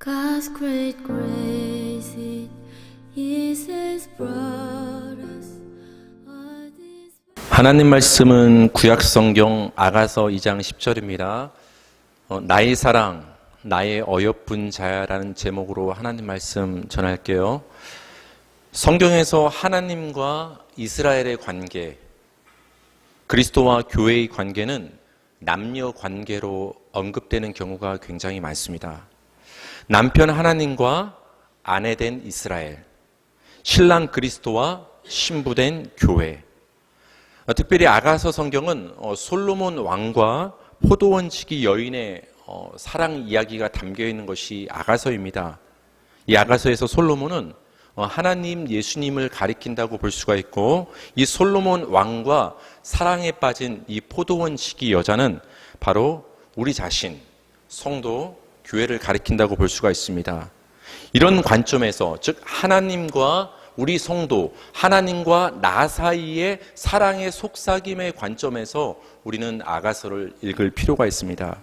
God's great grace it is has brought us all this. 하나님 말씀은 구약성경 아가서 2장 10절입니다. 나의 사랑, 나의 어여쁜 자야라는 제목으로 하나님 말씀 전할게요. 성경에서 하나님과 이스라엘의 관계, 그리스도와 교회의 관계는 남녀 관계로 언급되는 경우가 굉장히 많습니다. 남편 하나님과 아내된 이스라엘, 신랑 그리스도와 신부된 교회. 특별히 아가서 성경은 솔로몬 왕과 포도원 지기 여인의 사랑 이야기가 담겨 있는 것이 아가서입니다. 이 아가서에서 솔로몬은 하나님 예수님을 가리킨다고 볼 수가 있고, 이 솔로몬 왕과 사랑에 빠진 이 포도원 지기 여자는 바로 우리 자신, 성도, 교회를 가리킨다고 볼 수가 있습니다. 이런 관점에서, 즉 하나님과 우리 성도, 하나님과 나 사이의 사랑의 속삭임의 관점에서 우리는 아가서를 읽을 필요가 있습니다.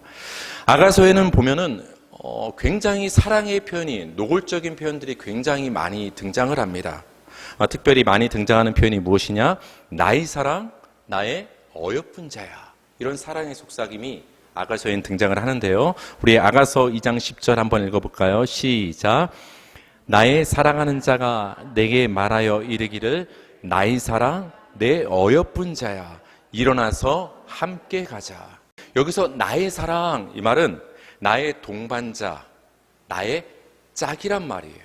아가서에는 보면은 굉장히 사랑의 표현이, 노골적인 표현들이 굉장히 많이 등장을 합니다. 특별히 많이 등장하는 표현이 무엇이냐? 나의 사랑, 나의 어여쁜 자야. 이런 사랑의 속삭임이 아가서에는 등장을 하는데요. 우리 아가서 2장 10절 한번 읽어볼까요? 시작. 나의 사랑하는 자가 내게 말하여 이르기를 나의 사랑, 내 어여쁜 자야. 일어나서 함께 가자. 여기서 나의 사랑, 이 말은 나의 동반자, 나의 짝이란 말이에요.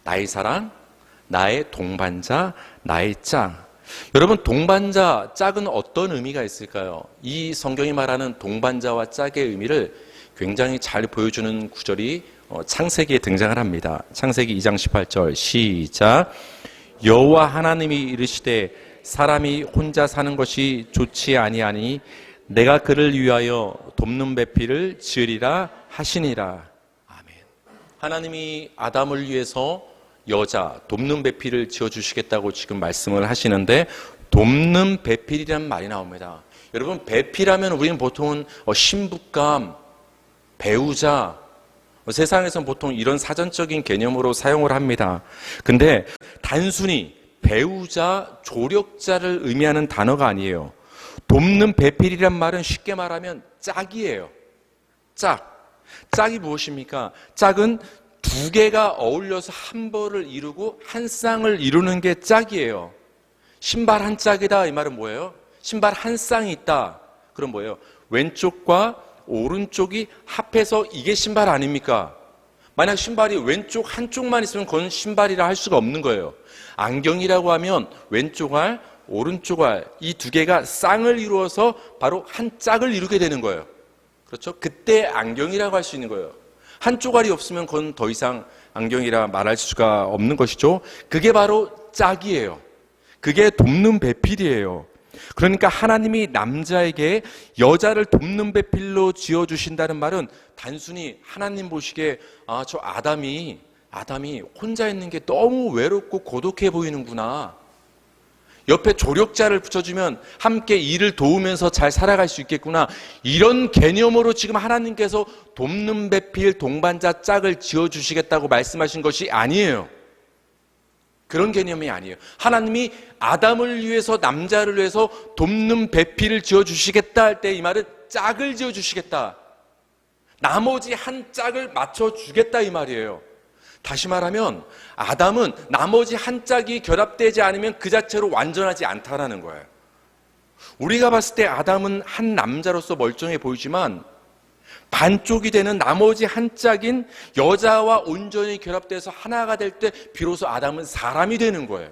나의 사랑, 나의 동반자, 나의 짝. 여러분, 동반자, 짝은 어떤 의미가 있을까요? 이 성경이 말하는 동반자와 짝의 의미를 굉장히 잘 보여주는 구절이 창세기에 등장을 합니다. 창세기 2장 18절 시작. 여호와 하나님이 이르시되 사람이 혼자 사는 것이 좋지 아니하니 내가 그를 위하여 돕는 배필을 지으리라 하시니라. 아멘. 하나님이 아담을 위해서 여자, 돕는 배필을 지어주시겠다고 지금 말씀을 하시는데, 돕는 배필이라는 말이 나옵니다. 여러분, 배필하면 우리는 보통은 신부감, 배우자, 세상에서는 보통 이런 사전적인 개념으로 사용을 합니다. 근데 단순히 배우자, 조력자를 의미하는 단어가 아니에요. 돕는 배필이란 말은 쉽게 말하면 짝이에요. 짝. 짝이 무엇입니까? 짝은 두 개가 어울려서 한 벌을 이루고 한 쌍을 이루는 게 짝이에요. 신발 한 짝이다, 이 말은 뭐예요? 신발 한 쌍이 있다. 그럼 뭐예요? 왼쪽과 오른쪽이 합해서 이게 신발 아닙니까? 만약 신발이 왼쪽 한쪽만 있으면 그건 신발이라 할 수가 없는 거예요. 안경이라고 하면 왼쪽 알, 오른쪽 알, 이 두 개가 쌍을 이루어서 바로 한 짝을 이루게 되는 거예요. 그렇죠? 그때 안경이라고 할 수 있는 거예요. 한쪽 알이 없으면 그건 더 이상 안경이라 말할 수가 없는 것이죠. 그게 바로 짝이에요. 그게 돕는 배필이에요. 그러니까 하나님이 남자에게 여자를 돕는 배필로 지어주신다는 말은 단순히 하나님 보시기에 저 아담이 혼자 있는 게 너무 외롭고 고독해 보이는구나. 옆에 조력자를 붙여주면 함께 일을 도우면서 잘 살아갈 수 있겠구나. 이런 개념으로 지금 하나님께서 돕는 배필, 동반자, 짝을 지어주시겠다고 말씀하신 것이 아니에요. 그런 개념이 아니에요. 하나님이 아담을 위해서, 남자를 위해서 돕는 배필을 지어주시겠다 할 때 이 말은 짝을 지어주시겠다. 나머지 한 짝을 맞춰주겠다 이 말이에요. 다시 말하면 아담은 나머지 한 짝이 결합되지 않으면 그 자체로 완전하지 않다라는 거예요. 우리가 봤을 때 아담은 한 남자로서 멀쩡해 보이지만 반쪽이 되는 나머지 한 짝인 여자와 온전히 결합돼서 하나가 될 때 비로소 아담은 사람이 되는 거예요.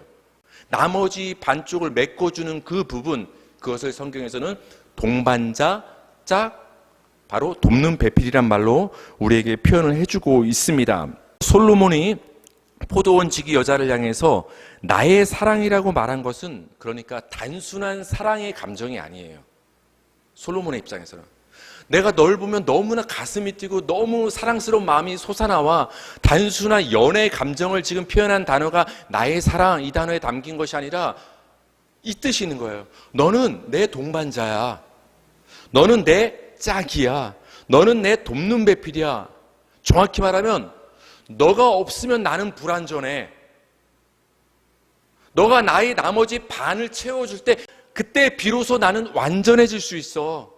나머지 반쪽을 메꿔주는 그 부분, 그것을 성경에서는 동반자, 짝, 바로 돕는 배필이란 말로 우리에게 표현을 해주고 있습니다. 솔로몬이 포도원 지기 여자를 향해서 나의 사랑이라고 말한 것은 그러니까 단순한 사랑의 감정이 아니에요. 솔로몬의 입장에서는 내가 널 보면 너무나 가슴이 뛰고 너무 사랑스러운 마음이 솟아나와, 단순한 연애의 감정을 지금 표현한 단어가 나의 사랑, 이 단어에 담긴 것이 아니라 이 뜻이 있는 거예요. 너는 내 동반자야. 너는 내 짝이야. 너는 내 돕는 배필이야. 정확히 말하면 너가 없으면 나는 불완전해. 너가 나의 나머지 반을 채워줄 때 그때 비로소 나는 완전해질 수 있어.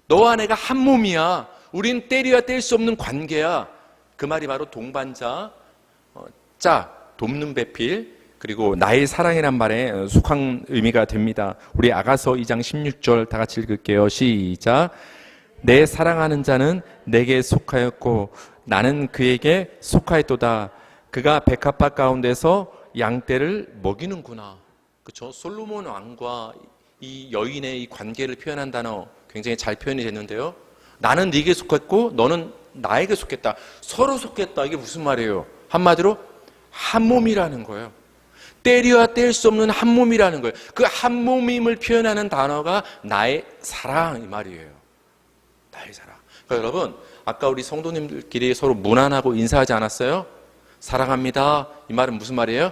너와 내가 한 몸이야. 우린 떼려야 뗄 수 없는 관계야. 그 말이 바로 동반자, 돕는 배필, 그리고 나의 사랑이란 말에 속한 의미가 됩니다. 우리 아가서 2장 16절 다 같이 읽을게요. 시작. 내 사랑하는 자는 내게 속하였고 나는 그에게 속하였도다. 그가 백합밭 가운데서 양떼를 먹이는구나. 그렇죠? 솔로몬 왕과 이 여인의 이 관계를 표현한 단어 굉장히 잘 표현이 됐는데요. 나는 네게 속했고 너는 나에게 속했다. 서로 속했다. 이게 무슨 말이에요? 한마디로 한 몸이라는 거예요. 떼려야 뗄 수 없는 한 몸이라는 거예요. 그 한 몸임을 표현하는 단어가 나의 사랑 이 말이에요. 나의 사랑. 그러니까 여러분, 아까 우리 성도님들끼리 서로 문안하고 인사하지 않았어요? 사랑합니다. 이 말은 무슨 말이에요?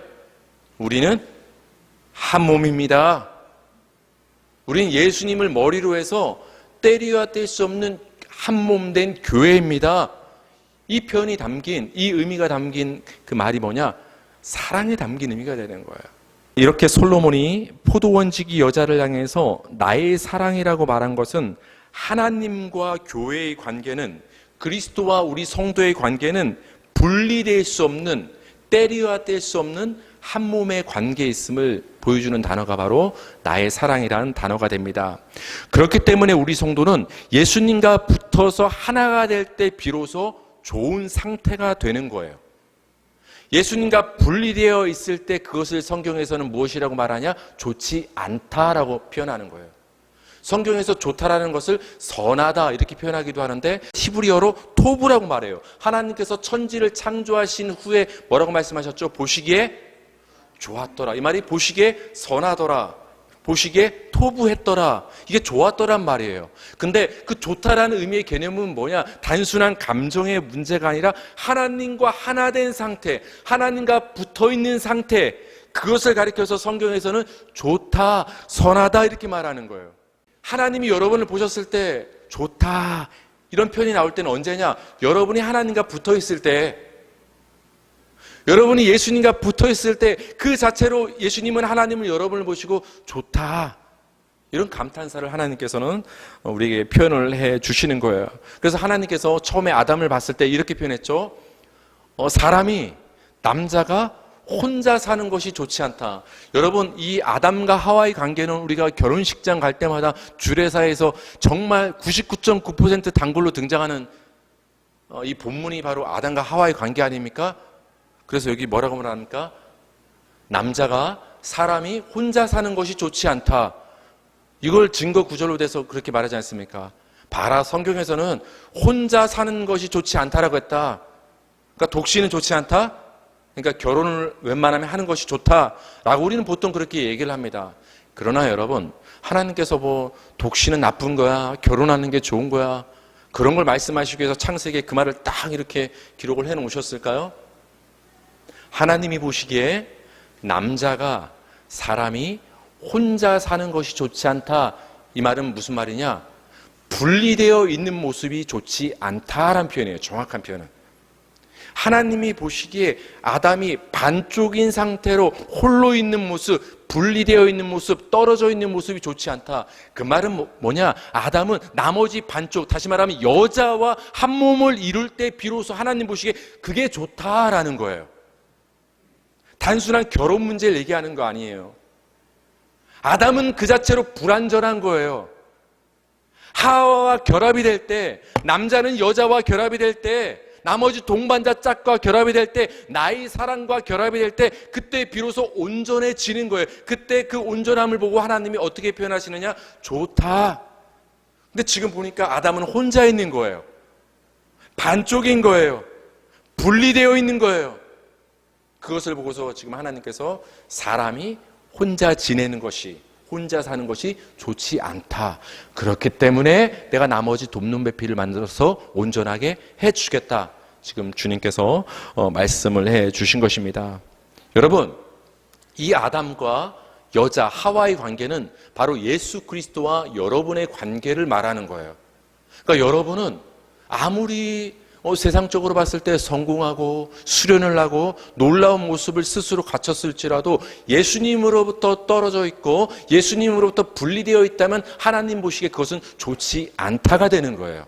우리는 한 몸입니다. 우린 예수님을 머리로 해서 떼려야 뗄 수 없는 한 몸 된 교회입니다. 이 표현이 담긴, 이 의미가 담긴 그 말이 뭐냐? 사랑에 담긴 의미가 되는 거예요. 이렇게 솔로몬이 포도원지기 여자를 향해서 나의 사랑이라고 말한 것은 하나님과 교회의 관계는, 그리스도와 우리 성도의 관계는 분리될 수 없는, 떼려야 뗄 수 없는 한 몸의 관계에 있음을 보여주는 단어가 바로 나의 사랑이라는 단어가 됩니다. 그렇기 때문에 우리 성도는 예수님과 붙어서 하나가 될 때 비로소 좋은 상태가 되는 거예요. 예수님과 분리되어 있을 때 그것을 성경에서는 무엇이라고 말하냐? 좋지 않다라고 표현하는 거예요. 성경에서 좋다라는 것을 선하다 이렇게 표현하기도 하는데 히브리어로 토브라고 말해요. 하나님께서 천지를 창조하신 후에 뭐라고 말씀하셨죠? 보시기에 좋았더라. 이 말이 보시기에 선하더라, 보시기에 토부했더라, 이게 좋았더란 말이에요. 근데 그 좋다라는 의미의 개념은 뭐냐? 단순한 감정의 문제가 아니라 하나님과 하나 된 상태, 하나님과 붙어있는 상태, 그것을 가리켜서 성경에서는 좋다, 선하다 이렇게 말하는 거예요. 하나님이 여러분을 보셨을 때 좋다 이런 표현이 나올 때는 언제냐? 여러분이 하나님과 붙어있을 때, 여러분이 예수님과 붙어있을 때 그 자체로 예수님은 하나님을 여러분을 보시고 좋다 이런 감탄사를 하나님께서는 우리에게 표현을 해 주시는 거예요. 그래서 하나님께서 처음에 아담을 봤을 때 이렇게 표현했죠. 사람이, 남자가 혼자 사는 것이 좋지 않다. 여러분, 이 아담과 하와의 관계는 우리가 결혼식장 갈 때마다 주례사에서 정말 99.9% 단골로 등장하는 이 본문이 바로 아담과 하와의 관계 아닙니까? 그래서 여기 뭐라고 말합니까? 남자가, 사람이 혼자 사는 것이 좋지 않다. 이걸 증거 구절로 돼서 그렇게 말하지 않습니까? 봐라, 성경에서는 혼자 사는 것이 좋지 않다라고 했다. 그러니까 독신은 좋지 않다? 그러니까 결혼을 웬만하면 하는 것이 좋다라고 우리는 보통 그렇게 얘기를 합니다. 그러나 여러분, 하나님께서 뭐 독신은 나쁜 거야, 결혼하는 게 좋은 거야, 그런 걸 말씀하시기 위해서 창세기에 그 말을 딱 이렇게 기록을 해 놓으셨을까요? 하나님이 보시기에 남자가, 사람이 혼자 사는 것이 좋지 않다. 이 말은 무슨 말이냐? 분리되어 있는 모습이 좋지 않다라는 표현이에요. 정확한 표현은. 하나님이 보시기에 아담이 반쪽인 상태로 홀로 있는 모습, 분리되어 있는 모습, 떨어져 있는 모습이 좋지 않다. 그 말은 뭐냐? 아담은 나머지 반쪽, 다시 말하면 여자와 한 몸을 이룰 때 비로소 하나님 보시기에 그게 좋다라는 거예요. 단순한 결혼 문제를 얘기하는 거 아니에요. 아담은 그 자체로 불완전한 거예요. 하와와 결합이 될 때, 남자는 여자와 결합이 될 때, 나머지 동반자 짝과 결합이 될 때, 나의 사랑과 결합이 될 때, 그때 비로소 온전해지는 거예요. 그때 그 온전함을 보고 하나님이 어떻게 표현하시느냐? 좋다. 근데 지금 보니까 아담은 혼자 있는 거예요. 반쪽인 거예요. 분리되어 있는 거예요. 그것을 보고서 지금 하나님께서 사람이 혼자 지내는 것이, 혼자 사는 것이 좋지 않다. 그렇기 때문에 내가 나머지 돕는 배필을 만들어서 온전하게 해주겠다. 지금 주님께서 말씀을 해 주신 것입니다. 여러분, 이 아담과 여자 하와의 관계는 바로 예수 그리스도와 여러분의 관계를 말하는 거예요. 그러니까 여러분은 아무리 세상적으로 봤을 때 성공하고 수련을 하고 놀라운 모습을 스스로 갖췄을지라도 예수님으로부터 떨어져 있고 예수님으로부터 분리되어 있다면 하나님 보시기에 그것은 좋지 않다가 되는 거예요.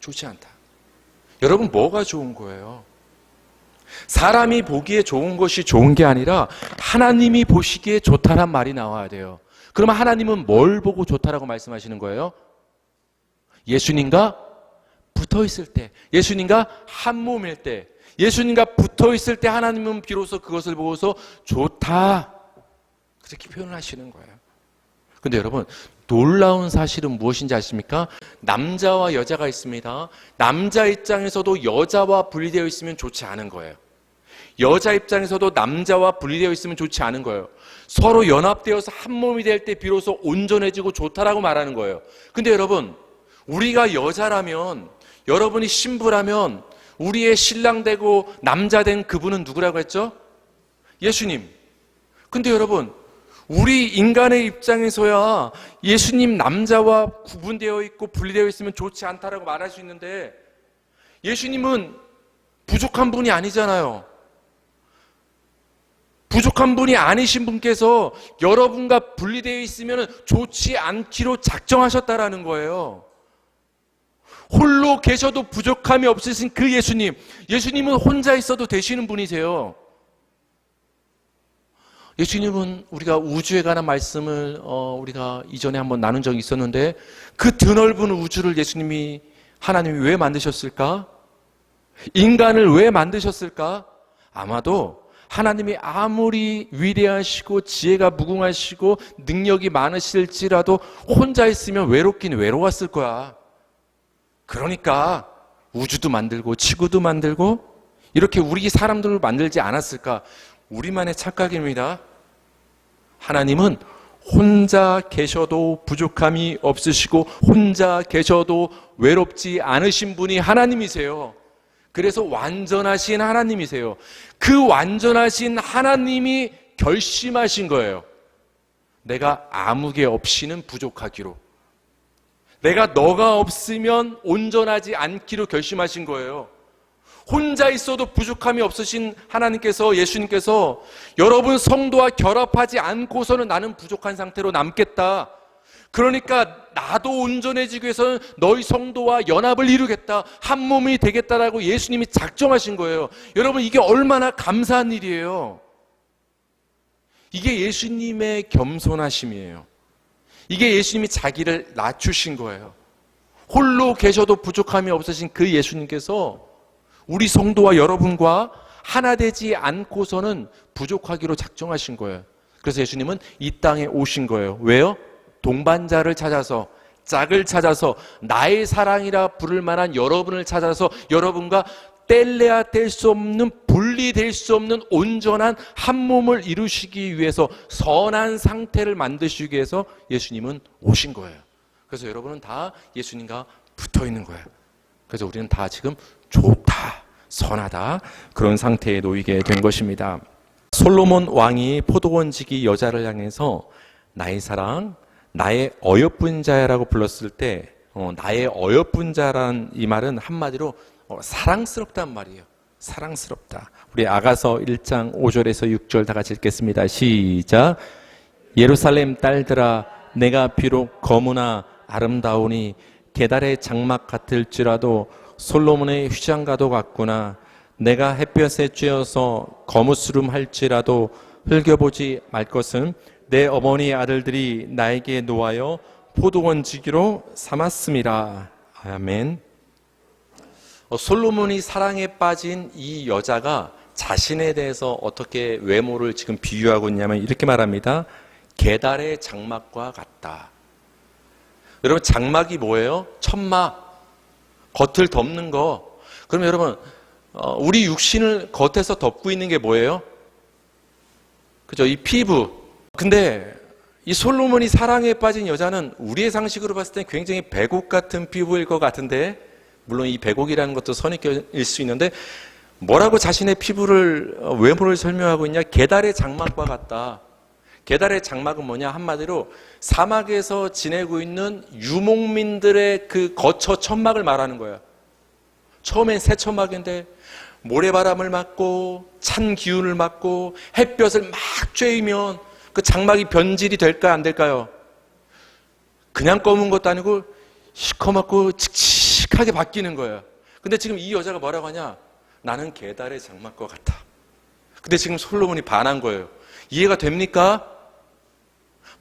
좋지 않다. 여러분, 뭐가 좋은 거예요? 사람이 보기에 좋은 것이 좋은 게 아니라 하나님이 보시기에 좋다란 말이 나와야 돼요. 그러면 하나님은 뭘 보고 좋다라고 말씀하시는 거예요? 예수님과 붙어 있을 때, 예수님과 한 몸일 때, 예수님과 붙어 있을 때 하나님은 비로소 그것을 보고서 좋다, 그렇게 표현을 하시는 거예요. 근데 여러분, 놀라운 사실은 무엇인지 아십니까? 남자와 여자가 있습니다. 남자 입장에서도 여자와 분리되어 있으면 좋지 않은 거예요. 여자 입장에서도 남자와 분리되어 있으면 좋지 않은 거예요. 서로 연합되어서 한 몸이 될 때 비로소 온전해지고 좋다라고 말하는 거예요. 근데 여러분, 우리가 여자라면, 여러분이 신부라면 우리의 신랑 되고 남자 된 그분은 누구라고 했죠? 예수님. 근데 여러분, 우리 인간의 입장에서야 예수님 남자와 구분되어 있고 분리되어 있으면 좋지 않다라고 말할 수 있는데 예수님은 부족한 분이 아니잖아요. 부족한 분이 아니신 분께서 여러분과 분리되어 있으면 좋지 않기로 작정하셨다라는 거예요. 홀로 계셔도 부족함이 없으신 그 예수님, 예수님은 혼자 있어도 되시는 분이세요. 예수님은 우리가 우주에 관한 말씀을 우리가 이전에 한번 나눈 적이 있었는데 그 드넓은 우주를 예수님이, 하나님이 왜 만드셨을까? 인간을 왜 만드셨을까? 아마도 하나님이 아무리 위대하시고 지혜가 무궁하시고 능력이 많으실지라도 혼자 있으면 외롭긴 외로웠을 거야. 그러니까 우주도 만들고 지구도 만들고 이렇게 우리 사람들을 만들지 않았을까? 우리만의 착각입니다. 하나님은 혼자 계셔도 부족함이 없으시고 혼자 계셔도 외롭지 않으신 분이 하나님이세요. 그래서 완전하신 하나님이세요. 그 완전하신 하나님이 결심하신 거예요. 내가 아무개 없이는 부족하기로. 내가 너가 없으면 온전하지 않기로 결심하신 거예요. 혼자 있어도 부족함이 없으신 하나님께서, 예수님께서 여러분 성도와 결합하지 않고서는 나는 부족한 상태로 남겠다. 그러니까 나도 온전해지기 위해서는 너희 성도와 연합을 이루겠다. 한 몸이 되겠다라고 예수님이 작정하신 거예요. 여러분, 이게 얼마나 감사한 일이에요. 이게 예수님의 겸손하심이에요. 이게 예수님이 자기를 낮추신 거예요. 홀로 계셔도 부족함이 없으신 그 예수님께서 우리 성도와 여러분과 하나 되지 않고서는 부족하기로 작정하신 거예요. 그래서 예수님은 이 땅에 오신 거예요. 왜요? 동반자를 찾아서, 짝을 찾아서, 나의 사랑이라 부를 만한 여러분을 찾아서 여러분과 뗄래야 뗄 수 없는, 분리될 수 없는 온전한 한 몸을 이루시기 위해서, 선한 상태를 만드시기 위해서 예수님은 오신 거예요. 그래서 여러분은 다 예수님과 붙어 있는 거예요. 그래서 우리는 다 지금 좋다, 선하다, 그런 상태에 놓이게 된 것입니다. 솔로몬 왕이 포도원지기 여자를 향해서 나의 사랑, 나의 어여쁜 자야라고 불렀을 때 나의 어여쁜 자라는 이 말은 한마디로 사랑스럽다는 말이에요. 사랑스럽다. 우리 아가서 1장 5절에서 6절 다 같이 읽겠습니다. 시작. 예루살렘 딸들아, 내가 비록 거무나 아름다우니 게달의 장막 같을지라도 솔로몬의 휘장가도 같구나. 내가 햇볕에 쬐어서 거무스름 할지라도 흘겨보지 말 것은 내 어머니 아들들이 나에게 놓아여 포도원지기로 삼았음이라. 아멘. 솔로몬이 사랑에 빠진 이 여자가 자신에 대해서 어떻게 외모를 지금 비유하고 있냐면 이렇게 말합니다. 게달의 장막과 같다. 여러분, 장막이 뭐예요? 천막, 겉을 덮는 거. 그러면 여러분, 우리 육신을 겉에서 덮고 있는 게 뭐예요? 그죠? 이 피부. 근데 이 솔로몬이 사랑에 빠진 여자는 우리의 상식으로 봤을 때 굉장히 백옥 같은 피부일 것 같은데, 물론 이 백옥이라는 것도 선입견일 수 있는데, 뭐라고 자신의 피부를, 외모를 설명하고 있냐? 게달의 장막과 같다. 게달의 장막은 뭐냐? 한마디로 사막에서 지내고 있는 유목민들의 그 거처 천막을 말하는 거예요. 처음엔 세천막인데 모래바람을 맞고 찬 기운을 맞고 햇볕을 막 쬐이면 그 장막이 변질이 될까요, 안 될까요? 그냥 검은 것도 아니고 시커멓고 칙칙하게 바뀌는 거예요. 근데 지금 이 여자가 뭐라고 하냐? 나는 게달의 장막과 같아. 근데 지금 솔로몬이 반한 거예요. 이해가 됩니까?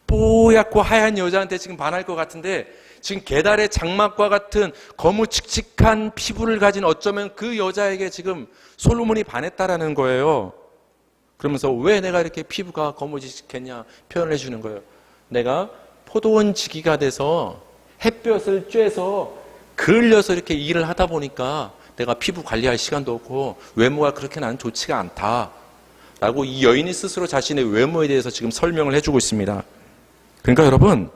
뽀얗고 하얀 여자한테 지금 반할 것 같은데 지금 게달의 장막과 같은 거무칙칙한 피부를 가진 어쩌면 그 여자에게 지금 솔로몬이 반했다라는 거예요. 그러면서 왜 내가 이렇게 피부가 거무칙칙했냐 표현을 해주는 거예요. 내가 포도원 지기가 돼서 햇볕을 쬐서 그을려서 이렇게 일을 하다 보니까 내가 피부 관리할 시간도 없고 외모가 그렇게 나는 좋지가 않다 라고 이 여인이 스스로 자신의 외모에 대해서 지금 설명을 해주고 있습니다. 그러니까 여러분,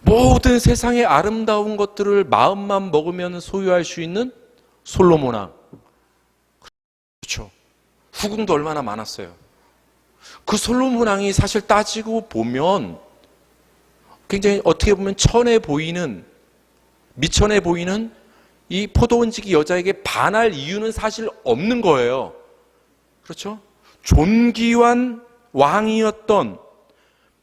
모든 세상의 아름다운 것들을 마음만 먹으면 소유할 수 있는 솔로몬 왕. 그렇죠. 후궁도 얼마나 많았어요. 그 솔로몬 왕이 사실 따지고 보면 굉장히 어떻게 보면 천해 보이는, 미천해 보이는 이 포도원지기 여자에게 반할 이유는 사실 없는 거예요. 그렇죠? 존귀한 왕이었던,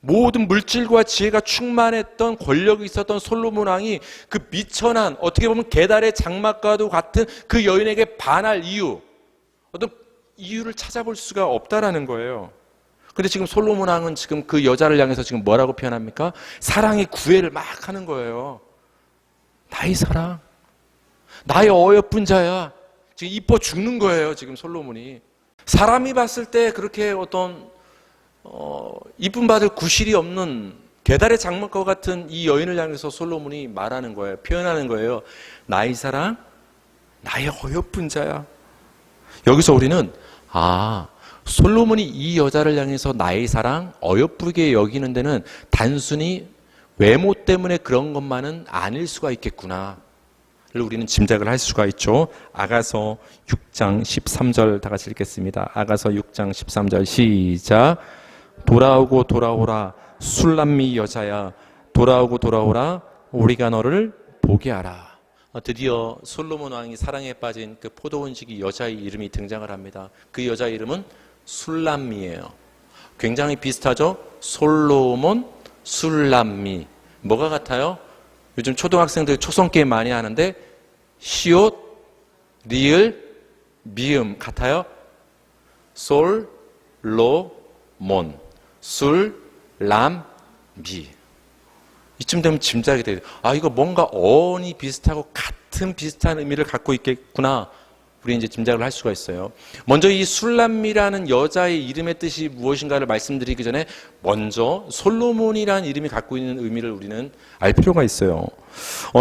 모든 물질과 지혜가 충만했던, 권력이 있었던 솔로몬 왕이 그 미천한, 어떻게 보면 게달의 장막과도 같은 그 여인에게 반할 이유, 어떤 이유를 찾아볼 수가 없다라는 거예요. 근데 지금 솔로몬 왕은 지금 그 여자를 향해서 지금 뭐라고 표현합니까? 사랑의 구애를 막 하는 거예요. 나의 사랑, 나의 어여쁜 자야. 지금 이뻐 죽는 거예요, 지금 솔로몬이. 사람이 봤을 때 그렇게 어떤 이쁨 받을 구실이 없는 게달의 장막과 같은 이 여인을 향해서 솔로몬이 말하는 거예요. 표현하는 거예요. 나의 사랑, 나의 어여쁜 자야. 여기서 우리는 솔로몬이 이 여자를 향해서 나의 사랑, 어여쁘게 여기는 데는 단순히 외모 때문에 그런 것만은 아닐 수가 있겠구나 를 우리는 짐작을 할 수가 있죠. 아가서 6장 13절 다 같이 읽겠습니다. 아가서 6장 13절 시작. 돌아오고 돌아오라 술람미 여자야, 돌아오고 돌아오라 우리가 너를 보게 하라. 드디어 솔로몬 왕이 사랑에 빠진 그 포도원지기 여자의 이름이 등장을 합니다. 그 여자 이름은 술람미예요. 굉장히 비슷하죠? 솔로몬, 술람미. 뭐가 같아요? 요즘 초등학생들 초성 게임 많이 하는데 시옷, 리을, 미음 같아요? 솔, 로, 몬, 술, 람, 미. 이쯤 되면 짐작이 돼요. 이거 뭔가 어원이 비슷하고 같은 비슷한 의미를 갖고 있겠구나. 우리 이제 짐작을 할 수가 있어요. 먼저 이 술람미라는 여자의 이름의 뜻이 무엇인가를 말씀드리기 전에 먼저 솔로몬이라는 이름이 갖고 있는 의미를 우리는 알 필요가 있어요.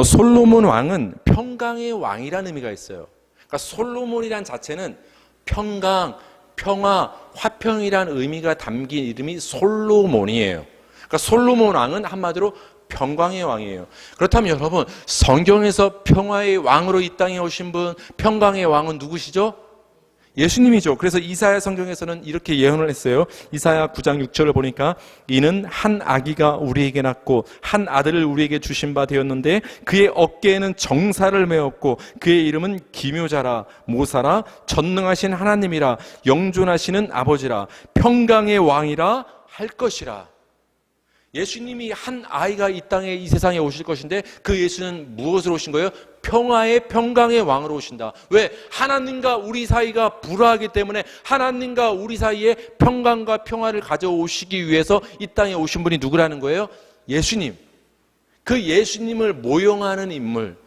솔로몬 왕은 평강의 왕이라는 의미가 있어요. 그러니까 솔로몬이란 자체는 평강, 평화, 화평이라는 의미가 담긴 이름이 솔로몬이에요. 그러니까 솔로몬 왕은 한마디로 평강의 왕이에요. 그렇다면 여러분, 성경에서 평화의 왕으로 이 땅에 오신 분, 평강의 왕은 누구시죠? 예수님이죠. 그래서 이사야 성경에서는 이렇게 예언을 했어요. 이사야 9장 6절을 보니까 이는 한 아기가 우리에게 낳고 한 아들을 우리에게 주신 바 되었는데 그의 어깨에는 정사를 메었고 그의 이름은 기묘자라, 모사라, 전능하신 하나님이라, 영존하시는 아버지라, 평강의 왕이라 할 것이라. 예수님이 한 아이가 이 땅에, 이 세상에 오실 것인데 그 예수는 무엇으로 오신 거예요? 평화의, 평강의 왕으로 오신다. 왜? 하나님과 우리 사이가 불화하기 때문에 하나님과 우리 사이에 평강과 평화를 가져오시기 위해서 이 땅에 오신 분이 누구라는 거예요? 예수님. 그 예수님을 모형하는 인물,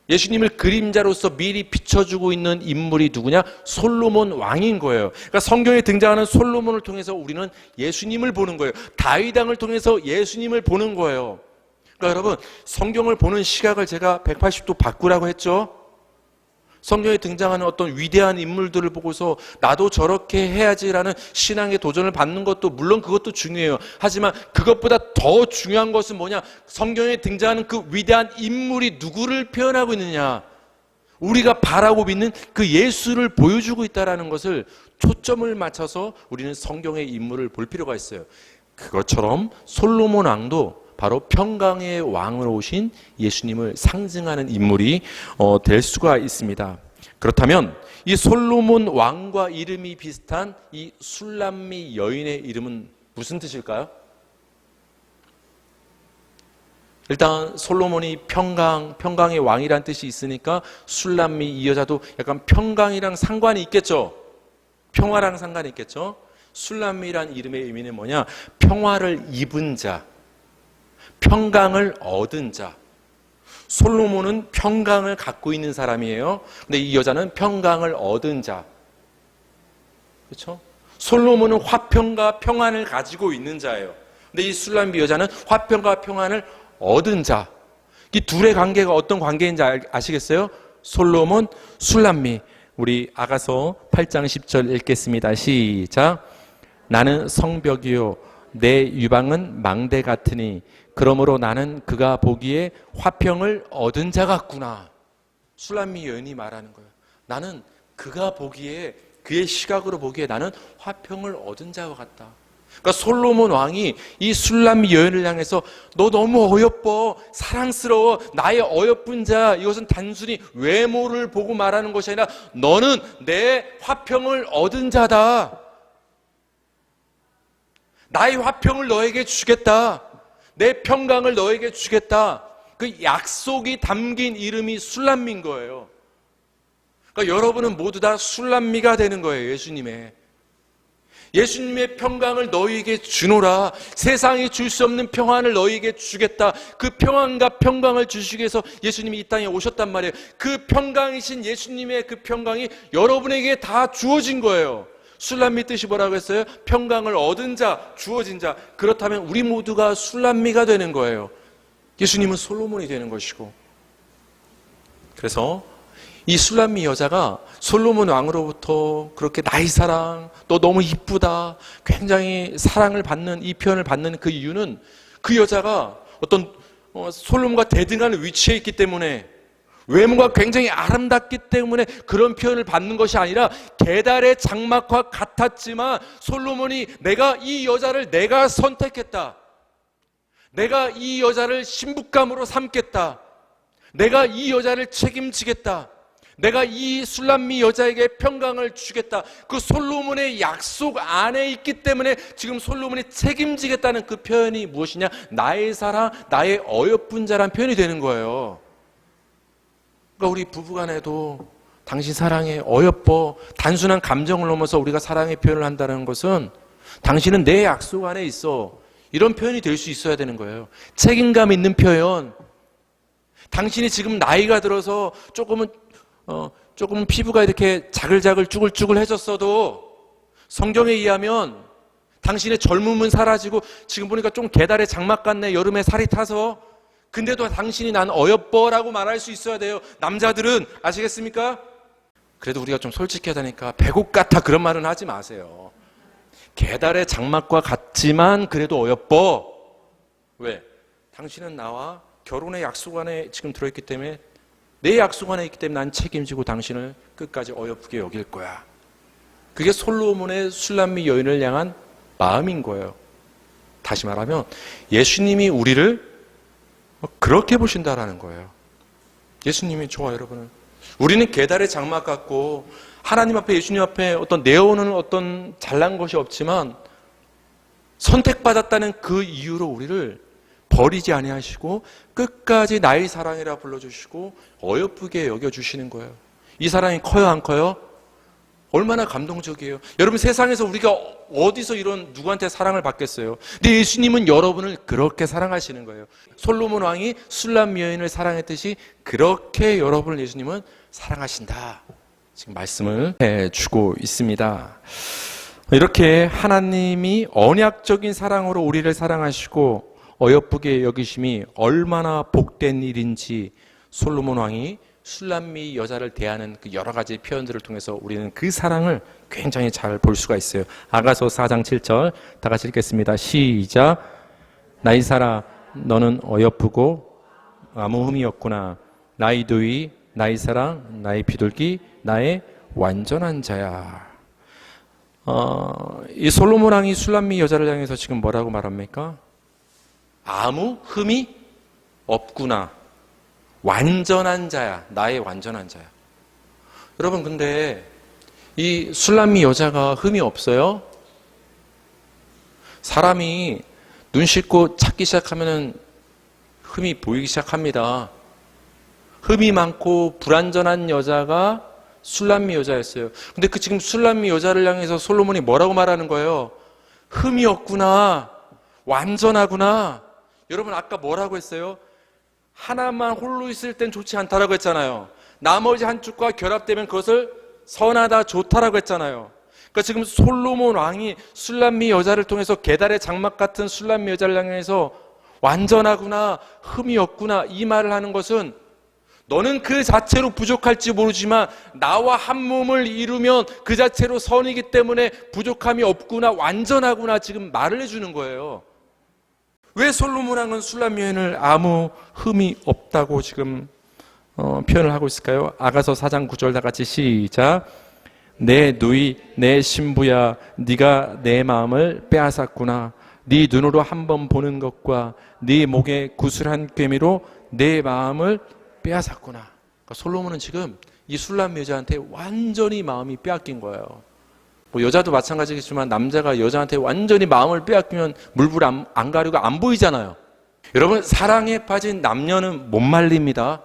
예수님을 그림자로서 미리 비춰주고 있는 인물이 누구냐? 솔로몬 왕인 거예요. 그러니까 성경에 등장하는 솔로몬을 통해서 우리는 예수님을 보는 거예요. 다윗 왕을 통해서 예수님을 보는 거예요. 그러니까 여러분, 성경을 보는 시각을 제가 180도 바꾸라고 했죠. 성경에 등장하는 어떤 위대한 인물들을 보고서 나도 저렇게 해야지라는 신앙의 도전을 받는 것도 물론 그것도 중요해요. 하지만 그것보다 더 중요한 것은 뭐냐? 성경에 등장하는 그 위대한 인물이 누구를 표현하고 있느냐? 우리가 바라고 믿는 그 예수를 보여주고 있다는 것을 초점을 맞춰서 우리는 성경의 인물을 볼 필요가 있어요. 그것처럼 솔로몬 왕도 바로 평강의 왕으로 오신 예수님을 상징하는 인물이 될 수가 있습니다. 그렇다면 이 솔로몬 왕과 이름이 비슷한 이 술람미 여인의 이름은 무슨 뜻일까요? 일단 솔로몬이 평강의 왕이란 뜻이 있으니까 술람미 이 여자도 약간 평강이랑 상관이 있겠죠. 평화랑 상관이 있겠죠. 술람미란 이름의 의미는 뭐냐? 평화를 입은 자, 평강을 얻은 자. 솔로몬은 평강을 갖고 있는 사람이에요. 근데 이 여자는 평강을 얻은 자. 그렇죠? 솔로몬은 화평과 평안을 가지고 있는 자예요. 근데 이 술람미 여자는 화평과 평안을 얻은 자. 이 둘의 관계가 어떤 관계인지 아시겠어요? 솔로몬, 술람미. 우리 아가서 8장 10절 읽겠습니다. 시작. 나는 성벽이요 내 유방은 망대 같으니 그러므로 나는 그가 보기에 화평을 얻은 자 같구나. 술람미 여인이 말하는 거예요. 나는 그가 보기에, 그의 시각으로 보기에 나는 화평을 얻은 자와 같다. 그러니까 솔로몬 왕이 이 술람미 여인을 향해서 너 너무 어여뻐, 사랑스러워, 나의 어여쁜 자. 이것은 단순히 외모를 보고 말하는 것이 아니라 너는 내 화평을 얻은 자다. 나의 화평을 너에게 주겠다. 내 평강을 너에게 주겠다. 그 약속이 담긴 이름이 술람미인 거예요. 그러니까 여러분은 모두 다 술람미가 되는 거예요. 예수님의 평강을 너희에게 주노라. 세상이 줄 수 없는 평안을 너희에게 주겠다. 그 평안과 평강을 주시기 위해서 예수님이 이 땅에 오셨단 말이에요. 그 평강이신 예수님의 그 평강이 여러분에게 다 주어진 거예요. 술람미 뜻이 뭐라고 했어요? 평강을 얻은 자, 주어진 자. 그렇다면 우리 모두가 술람미가 되는 거예요. 예수님은 솔로몬이 되는 것이고. 그래서 이 술람미 여자가 솔로몬 왕으로부터 그렇게 나의 사랑, 너 너무 이쁘다, 굉장히 사랑을 받는, 이 표현을 받는 그 이유는 그 여자가 어떤 솔로몬과 대등한 위치에 있기 때문에, 외모가 굉장히 아름답기 때문에 그런 표현을 받는 것이 아니라 게달의 장막과 같았지만 솔로몬이 내가 이 여자를 내가 선택했다. 내가 이 여자를 신부감으로 삼겠다. 내가 이 여자를 책임지겠다. 내가 이 술람미 여자에게 평강을 주겠다. 그 솔로몬의 약속 안에 있기 때문에 지금 솔로몬이 책임지겠다는 그 표현이 무엇이냐? 나의 사랑, 나의 어여쁜 자란 표현이 되는 거예요. 그러니까 우리 부부간에도 당신 사랑해, 어여뻐, 단순한 감정을 넘어서 우리가 사랑의 표현을 한다는 것은 당신은 내 약속 안에 있어, 이런 표현이 될 수 있어야 되는 거예요. 책임감 있는 표현. 당신이 지금 나이가 들어서 조금은 피부가 이렇게 자글자글 쭈글쭈글해졌어도 성경에 의하면 당신의 젊음은 사라지고 지금 보니까 좀 계달의 장막 같네, 여름에 살이 타서. 근데도 당신이 난 어여뻐라고 말할 수 있어야 돼요. 남자들은 아시겠습니까? 그래도 우리가 좀 솔직해야 되니까 배곡 같아 그런 말은 하지 마세요. 계달의 장막과 같지만 그래도 어여뻐. 왜? 당신은 나와 결혼의 약속 안에 지금 들어있기 때문에, 내 약속 안에 있기 때문에 난 책임지고 당신을 끝까지 어여쁘게 여길 거야. 그게 솔로몬의 술람미 여인을 향한 마음인 거예요. 다시 말하면 예수님이 우리를 그렇게 보신다라는 거예요. 예수님이 저와 여러분을, 우리는 계달의 장막 같고 하나님 앞에, 예수님 앞에 어떤 내어오는 어떤 잘난 것이 없지만 선택받았다는 그 이유로 우리를 버리지 아니하시고 끝까지 나의 사랑이라 불러주시고 어여쁘게 여겨주시는 거예요. 이 사랑이 커요, 안 커요? 얼마나 감동적이에요. 여러분, 세상에서 우리가 어디서 이런 누구한테 사랑을 받겠어요? 근데 예수님은 여러분을 그렇게 사랑하시는 거예요. 솔로몬 왕이 술람미 여인을 사랑했듯이 그렇게 여러분을 예수님은 사랑하신다, 지금 말씀을 해주고 있습니다. 이렇게 하나님이 언약적인 사랑으로 우리를 사랑하시고 어여쁘게 여기심이 얼마나 복된 일인지 솔로몬 왕이 술람미 여자를 대하는 그 여러 가지 표현들을 통해서 우리는 그 사랑을 굉장히 잘 볼 수가 있어요. 아가서 4장 7절 다 같이 읽겠습니다. 시작. 나의 사라, 너는 어여쁘고 아무 흠이 없구나. 나의 도위, 나의 사랑, 나의 비둘기, 나의 완전한 자야. 이 솔로몬 왕이 술람미 여자를 향해서 지금 뭐라고 말합니까? 아무 흠이 없구나. 완전한 자야. 나의 완전한 자야. 여러분, 근데 이 술람미 여자가 흠이 없어요? 사람이 눈 씻고 찾기 시작하면 흠이 보이기 시작합니다. 흠이 많고 불완전한 여자가 술람미 여자였어요. 근데 그 지금 술람미 여자를 향해서 솔로몬이 뭐라고 말하는 거예요? 흠이 없구나. 완전하구나. 여러분, 아까 뭐라고 했어요? 하나만 홀로 있을 땐 좋지 않다라고 했잖아요. 나머지 한쪽과 결합되면 그것을 선하다, 좋다라고 했잖아요. 그러니까 지금 솔로몬 왕이 술람미 여자를 통해서 게달의 장막 같은 술람미 여자를 향해서 완전하구나, 흠이 없구나 이 말을 하는 것은 너는 그 자체로 부족할지 모르지만 나와 한 몸을 이루면 그 자체로 선이기 때문에 부족함이 없구나, 완전하구나 지금 말을 해주는 거예요. 왜 솔로몬 왕은 술람미 여인을 아무 흠이 없다고 지금 표현을 하고 있을까요? 아가서 4장 9절 다 같이 시작. 내 누이 내 신부야, 네가 내 마음을 빼앗았구나. 네 눈으로 한번 보는 것과 네 목에 구슬한 꿰미로 내 마음을 빼앗았구나. 그러니까 솔로몬은 지금 이 술람 여자한테 완전히 마음이 빼앗긴 거예요. 뭐 여자도 마찬가지겠지만 남자가 여자한테 완전히 마음을 빼앗기면 물불 안 가리고 안 보이잖아요. 여러분, 사랑에 빠진 남녀는 못 말립니다.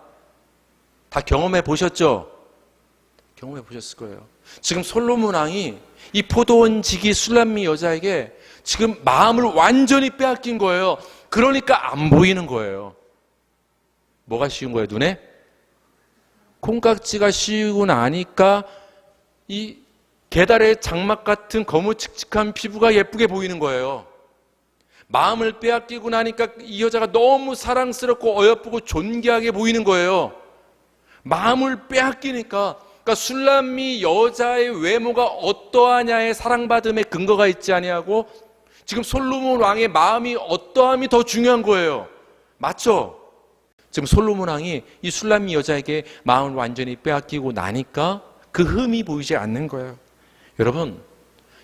다 경험해 보셨죠? 경험해 보셨을 거예요. 지금 솔로몬 왕이 이 포도원 지기 술람미 여자에게 지금 마음을 완전히 빼앗긴 거예요. 그러니까 안 보이는 거예요. 뭐가 씌운 거예요, 눈에? 콩깍지가 씌우고 나니까 이 게달의 장막 같은 거무칙칙한 피부가 예쁘게 보이는 거예요. 마음을 빼앗기고 나니까 이 여자가 너무 사랑스럽고 어여쁘고 존귀하게 보이는 거예요. 마음을 빼앗기니까, 그러니까 술람미 여자의 외모가 어떠하냐에 사랑받음의 근거가 있지 아니하고 지금 솔로몬 왕의 마음이 어떠함이 더 중요한 거예요. 맞죠? 지금 솔로몬 왕이 이 술람미 여자에게 마음을 완전히 빼앗기고 나니까 그 흠이 보이지 않는 거예요. 여러분,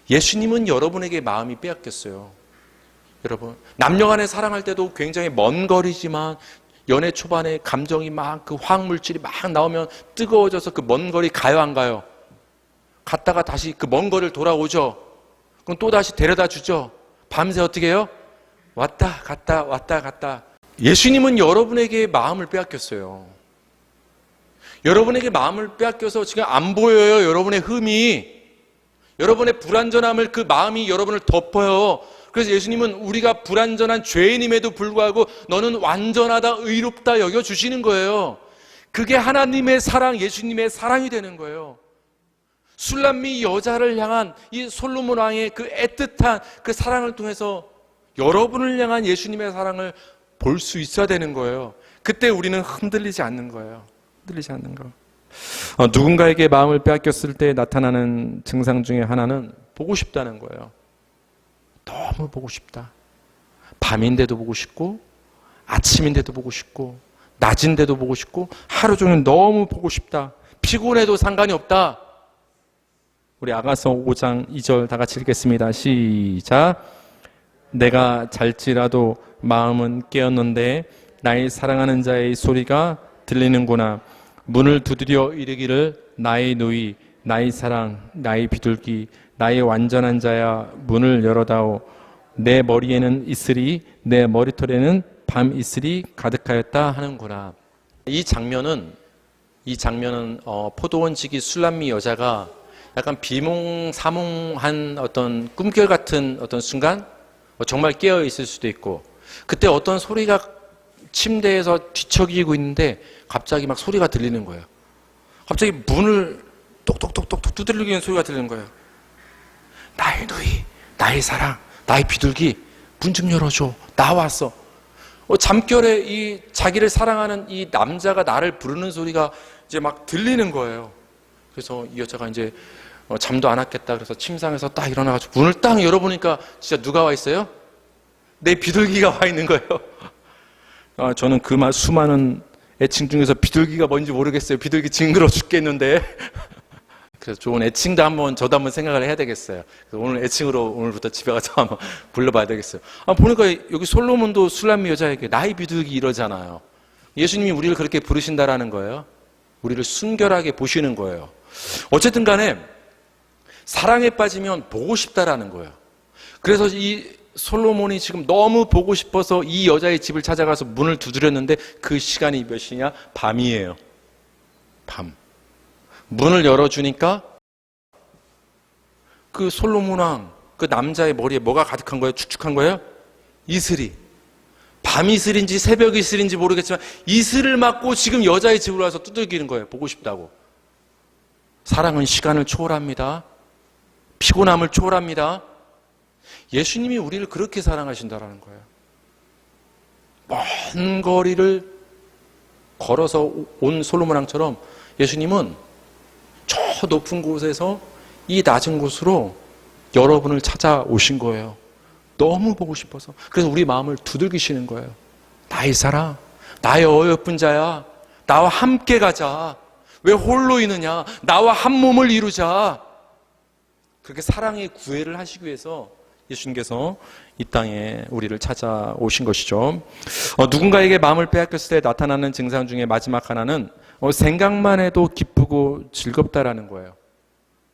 예수님은 여러분에게 마음이 빼앗겼어요. 여러분, 남녀 간에 사랑할 때도 굉장히 먼 거리지만 연애 초반에 감정이 막 그 화학물질이 막 나오면 뜨거워져서 그 먼 거리 가요, 안 가요? 갔다가 다시 그 먼 거리를 돌아오죠. 그럼 또 다시 데려다 주죠. 밤새 어떻게 해요? 왔다 갔다 왔다 갔다. 예수님은 여러분에게 마음을 빼앗겼어요. 여러분에게 마음을 빼앗겨서 지금 안 보여요. 여러분의 흠이, 여러분의 불완전함을, 그 마음이 여러분을 덮어요. 그래서 예수님은 우리가 불완전한 죄인임에도 불구하고 너는 완전하다, 의롭다 여겨주시는 거예요. 그게 하나님의 사랑, 예수님의 사랑이 되는 거예요. 술람미 여자를 향한 이 솔로몬 왕의 그 애틋한 그 사랑을 통해서 여러분을 향한 예수님의 사랑을 볼 수 있어야 되는 거예요. 그때 우리는 흔들리지 않는 거예요. 흔들리지 않는 거. 누군가에게 마음을 빼앗겼을 때 나타나는 증상 중에 하나는 보고 싶다는 거예요. 너무 보고 싶다. 밤인데도 보고 싶고, 아침인데도 보고 싶고, 낮인데도 보고 싶고, 하루 종일 너무 보고 싶다. 피곤해도 상관이 없다. 우리 아가서 5장 2절 다 같이 읽겠습니다. 시작. 내가 잘지라도 마음은 깨었는데 나의 사랑하는 자의 소리가 들리는구나. 문을 두드려 이르기를 나의 누이, 나의 사랑, 나의 비둘기, 나의 완전한 자야, 문을 열어다오. 내 머리에는 이슬이, 내 머리털에는 밤 이슬이 가득하였다 하는구나. 이 장면은 포도원 지기 술람미 여자가 약간 비몽사몽한 어떤 꿈결 같은 어떤 순간, 정말 깨어 있을 수도 있고, 그때 어떤 소리가 침대에서 뒤척이고 있는데 갑자기 막 소리가 들리는 거예요. 갑자기 문을 똑똑똑똑 두드리는 소리가 들리는 거예요. 나의 누이, 나의 사랑, 나의 비둘기, 문 좀 열어줘. 나왔어. 잠결에 이 자기를 사랑하는 이 남자가 나를 부르는 소리가 이제 막 들리는 거예요. 그래서 이 여자가 이제 잠도 안 왔겠다. 그래서 침상에서 딱 일어나가지고 문을 딱 열어보니까 진짜 누가 와 있어요? 내 비둘기가 와 있는 거예요. 저는 그 수많은 애칭 중에서 비둘기가 뭔지 모르겠어요. 비둘기 징그러 죽겠는데. 그래서 좋은 애칭도 저도 한번 생각을 해야 되겠어요. 그래서 오늘 애칭으로 오늘부터 집에 가서 한번 불러봐야 되겠어요. 보니까 여기 솔로몬도 술람미 여자에게 나이 비둘기 이러잖아요. 예수님이 우리를 그렇게 부르신다라는 거예요. 우리를 순결하게 보시는 거예요. 어쨌든 간에 사랑에 빠지면 보고 싶다라는 거예요. 그래서 이 솔로몬이 지금 너무 보고 싶어서 이 여자의 집을 찾아가서 문을 두드렸는데 그 시간이 몇 시냐? 밤이에요. 밤. 문을 열어주니까 그 솔로몬 왕, 그 남자의 머리에 뭐가 가득한 거예요? 축축한 거예요? 이슬이. 밤 이슬인지 새벽 이슬인지 모르겠지만 이슬을 맞고 지금 여자의 집으로 와서 두들기는 거예요. 보고 싶다고. 사랑은 시간을 초월합니다. 피곤함을 초월합니다. 예수님이 우리를 그렇게 사랑하신다라는 거예요. 먼 거리를 걸어서 온 솔로몬 왕처럼 예수님은 저 높은 곳에서 이 낮은 곳으로 여러분을 찾아오신 거예요. 너무 보고 싶어서. 그래서 우리 마음을 두들기시는 거예요. 나의 사랑, 나의 어여쁜 자야, 나와 함께 가자. 왜 홀로 있느냐? 나와 한 몸을 이루자. 그렇게 사랑의 구애를 하시기 위해서 예수님께서 이 땅에 우리를 찾아오신 것이죠. 누군가에게 마음을 빼앗겼을 때 나타나는 증상 중에 마지막 하나는 생각만 해도 기쁘고 즐겁다라는 거예요.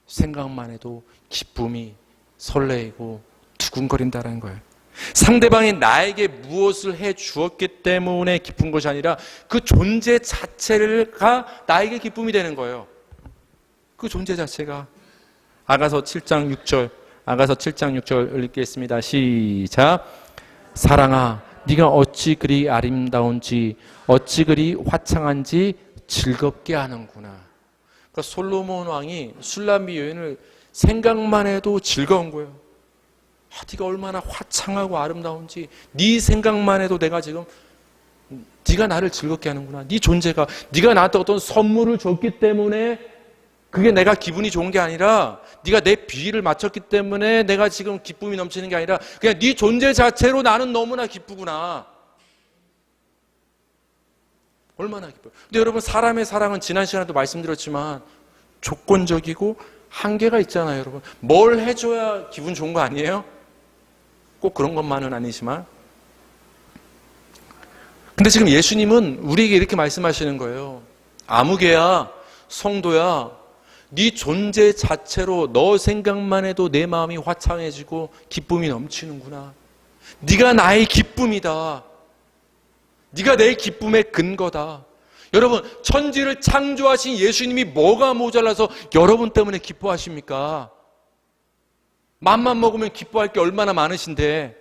생각만 해도 기쁨이 설레이고 두근거린다는 거예요. 상대방이 나에게 무엇을 해 주었기 때문에 기쁜 것이 아니라 그 존재 자체가 나에게 기쁨이 되는 거예요. 그 존재 자체가. 아가서 7장 6절 읽겠습니다. 시작. 사랑아, 네가 어찌 그리 아름다운지 어찌 그리 화창한지 즐겁게 하는구나. 그러니까 솔로몬 왕이 술람미 여인을 생각만 해도 즐거운 거예요. 네가 얼마나 화창하고 아름다운지 네 생각만 해도 내가 지금 네가 나를 즐겁게 하는구나. 네 존재가, 네가 나한테 어떤 선물을 줬기 때문에 그게 내가 기분이 좋은 게 아니라 네가 내 비위를 맞췄기 때문에 내가 지금 기쁨이 넘치는 게 아니라 그냥 네 존재 자체로 나는 너무나 기쁘구나. 얼마나 기뻐요. 근데 여러분, 사람의 사랑은 지난 시간에도 말씀드렸지만 조건적이고 한계가 있잖아요. 여러분, 뭘 해줘야 기분 좋은 거 아니에요? 꼭 그런 것만은 아니지만. 근데 지금 예수님은 우리에게 이렇게 말씀하시는 거예요. 아무개야, 성도야, 네 존재 자체로 너 생각만 해도 내 마음이 화창해지고 기쁨이 넘치는구나. 네가 나의 기쁨이다. 네가 내 기쁨의 근거다. 여러분, 천지를 창조하신 예수님이 뭐가 모자라서 여러분 때문에 기뻐하십니까? 맘만 먹으면 기뻐할 게 얼마나 많으신데.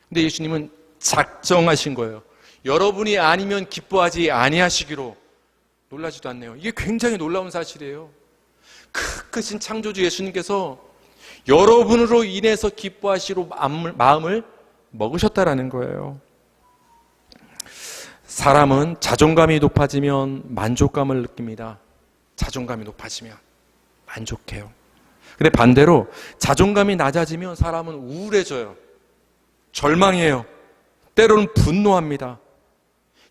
근데 예수님은 작정하신 거예요. 여러분이 아니면 기뻐하지 아니하시기로. 놀라지도 않네요. 이게 굉장히 놀라운 사실이에요. 크신 창조주 예수님께서 여러분으로 인해서 기뻐하시로 마음을 먹으셨다라는 거예요. 사람은 자존감이 높아지면 만족감을 느낍니다. 자존감이 높아지면 만족해요. 근데 반대로 자존감이 낮아지면 사람은 우울해져요. 절망해요. 때로는 분노합니다.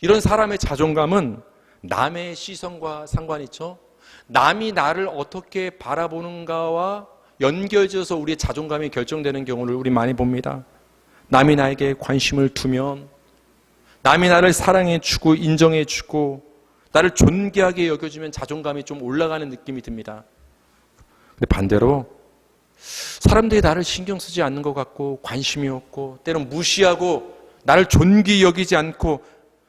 이런 사람의 자존감은 남의 시선과 상관이 있죠. 남이 나를 어떻게 바라보는가와 연결지어서 우리의 자존감이 결정되는 경우를 우리 많이 봅니다. 남이 나에게 관심을 두면, 남이 나를 사랑해주고 인정해주고 나를 존귀하게 여겨주면 자존감이 좀 올라가는 느낌이 듭니다. 근데 반대로 사람들이 나를 신경 쓰지 않는 것 같고 관심이 없고 때론 무시하고 나를 존귀히 여기지 않고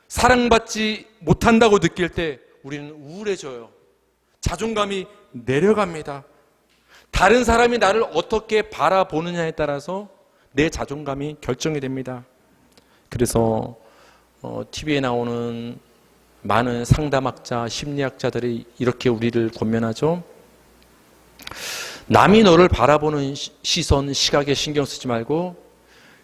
사랑받지 못한다고 느낄 때 우리는 우울해져요. 자존감이 내려갑니다. 다른 사람이 나를 어떻게 바라보느냐에 따라서 내 자존감이 결정이 됩니다. 그래서 TV에 나오는 많은 상담학자, 심리학자들이 이렇게 우리를 권면하죠. 남이 너를 바라보는 시선, 시각에 신경 쓰지 말고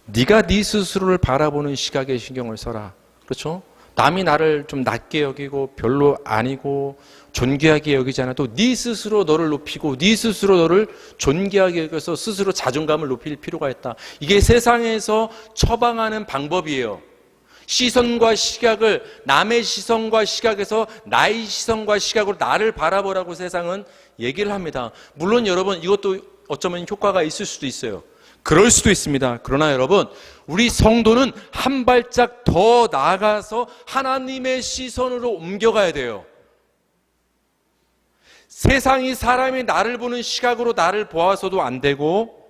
네가 네 스스로를 바라보는 시각에 신경을 써라. 그렇죠? 남이 나를 좀 낮게 여기고 별로 아니고 존귀하게 여기지 않아도 네 스스로 너를 높이고 네 스스로 너를 존귀하게 여겨서 스스로 자존감을 높일 필요가 있다. 이게 세상에서 처방하는 방법이에요. 시선과 시각을 남의 시선과 시각에서 나의 시선과 시각으로 나를 바라보라고 세상은 얘기를 합니다. 물론 여러분 이것도 어쩌면 효과가 있을 수도 있어요. 그럴 수도 있습니다. 그러나 여러분, 우리 성도는 한 발짝 더 나아가서 하나님의 시선으로 옮겨가야 돼요. 세상이 사람이 나를 보는 시각으로 나를 보아서도 안 되고,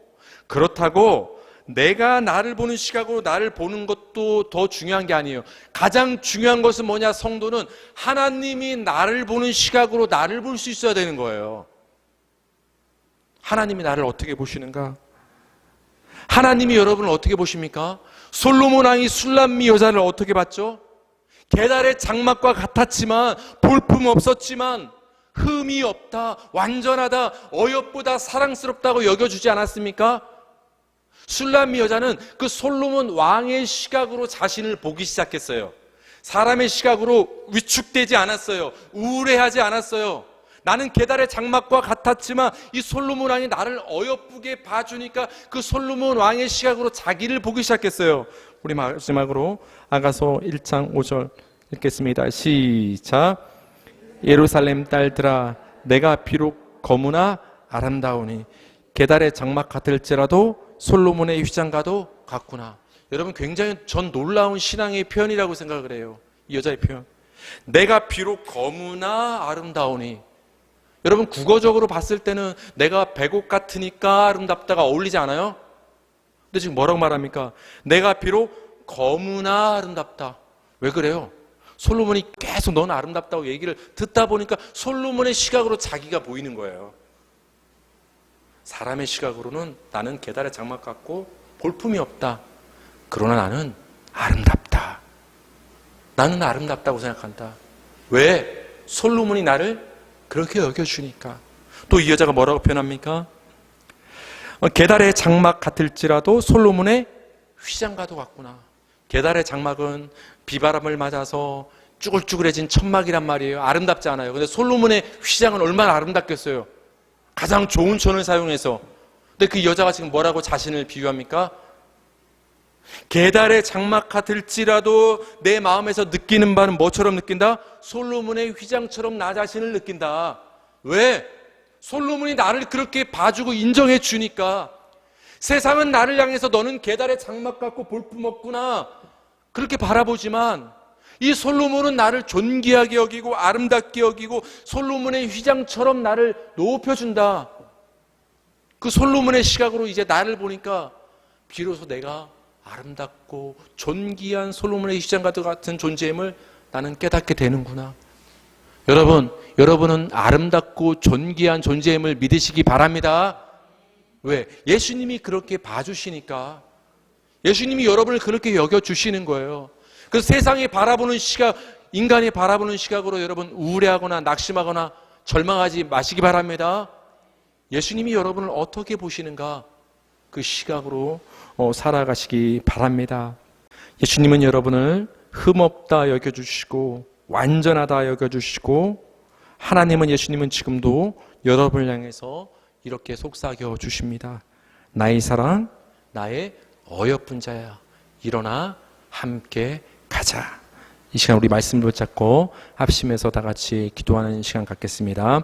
그렇다고 내가 나를 보는 시각으로 나를 보는 것도 더 중요한 게 아니에요. 가장 중요한 것은 뭐냐? 성도는 하나님이 나를 보는 시각으로 나를 볼 수 있어야 되는 거예요. 하나님이 나를 어떻게 보시는가? 하나님이 여러분을 어떻게 보십니까? 솔로몬 왕이 술람미 여자를 어떻게 봤죠? 게달의 장막과 같았지만, 볼품 없었지만 흠이 없다, 완전하다, 어여쁘다, 사랑스럽다고 여겨주지 않았습니까? 술람미 여자는 그 솔로몬 왕의 시각으로 자신을 보기 시작했어요. 사람의 시각으로 위축되지 않았어요. 우울해하지 않았어요. 나는 게달의 장막과 같았지만 이 솔로몬 왕이 나를 어여쁘게 봐주니까 그 솔로몬 왕의 시각으로 자기를 보기 시작했어요. 우리 마지막으로 아가서 1장 5절 읽겠습니다. 시작. 예루살렘 딸들아, 내가 비록 거무나 아름다우니 게달의 장막 같을지라도 솔로몬의 휘장과도 같구나. 여러분, 굉장히 전 놀라운 신앙의 표현이라고 생각을 해요. 이 여자의 표현. 내가 비록 거무나 아름다우니. 여러분, 국어적으로 봤을 때는 내가 백옥 같으니까 아름답다가 어울리지 않아요? 근데 지금 뭐라고 말합니까? 내가 비록 거무나 아름답다. 왜 그래요? 솔로몬이 계속 넌 아름답다고 얘기를 듣다 보니까 솔로몬의 시각으로 자기가 보이는 거예요. 사람의 시각으로는 나는 게달의 장막 같고 볼품이 없다. 그러나 나는 아름답다. 나는 아름답다고 생각한다. 왜? 솔로몬이 나를 그렇게 여겨주니까. 또 이 여자가 뭐라고 표현합니까? 게달의 장막 같을지라도 솔로몬의 휘장과도 같구나. 게달의 장막은 비바람을 맞아서 쭈글쭈글해진 천막이란 말이에요. 아름답지 않아요. 근데 솔로몬의 휘장은 얼마나 아름답겠어요. 가장 좋은 천을 사용해서. 근데 그 여자가 지금 뭐라고 자신을 비유합니까? 게달의 장막 같을지라도 내 마음에서 느끼는 바는 뭐처럼 느낀다? 솔로몬의 휘장처럼 나 자신을 느낀다. 왜? 솔로몬이 나를 그렇게 봐주고 인정해 주니까. 세상은 나를 향해서 너는 게달의 장막 같고 볼품없구나 그렇게 바라보지만, 이 솔로몬은 나를 존귀하게 여기고 아름답게 여기고 솔로몬의 휘장처럼 나를 높여준다. 그 솔로몬의 시각으로 이제 나를 보니까 비로소 내가 아름답고 존귀한 솔로몬의 휘장과 같은 존재임을 나는 깨닫게 되는구나. 여러분은 아름답고 존귀한 존재임을 믿으시기 바랍니다. 왜? 예수님이 그렇게 봐주시니까. 예수님이 여러분을 그렇게 여겨주시는 거예요. 그래서 세상이 바라보는 시각, 인간이 바라보는 시각으로 여러분 우울해하거나 낙심하거나 절망하지 마시기 바랍니다. 예수님이 여러분을 어떻게 보시는가, 그 시각으로 살아가시기 바랍니다. 예수님은 여러분을 흠없다 여겨주시고 완전하다 여겨주시고, 하나님은 예수님은 지금도 여러분을 향해서 이렇게 속삭여 주십니다. 나의 사랑, 나의 어여쁜 자야, 일어나 함께 가자. 이 시간 우리 말씀을 붙잡고 합심해서 다 같이 기도하는 시간 갖겠습니다.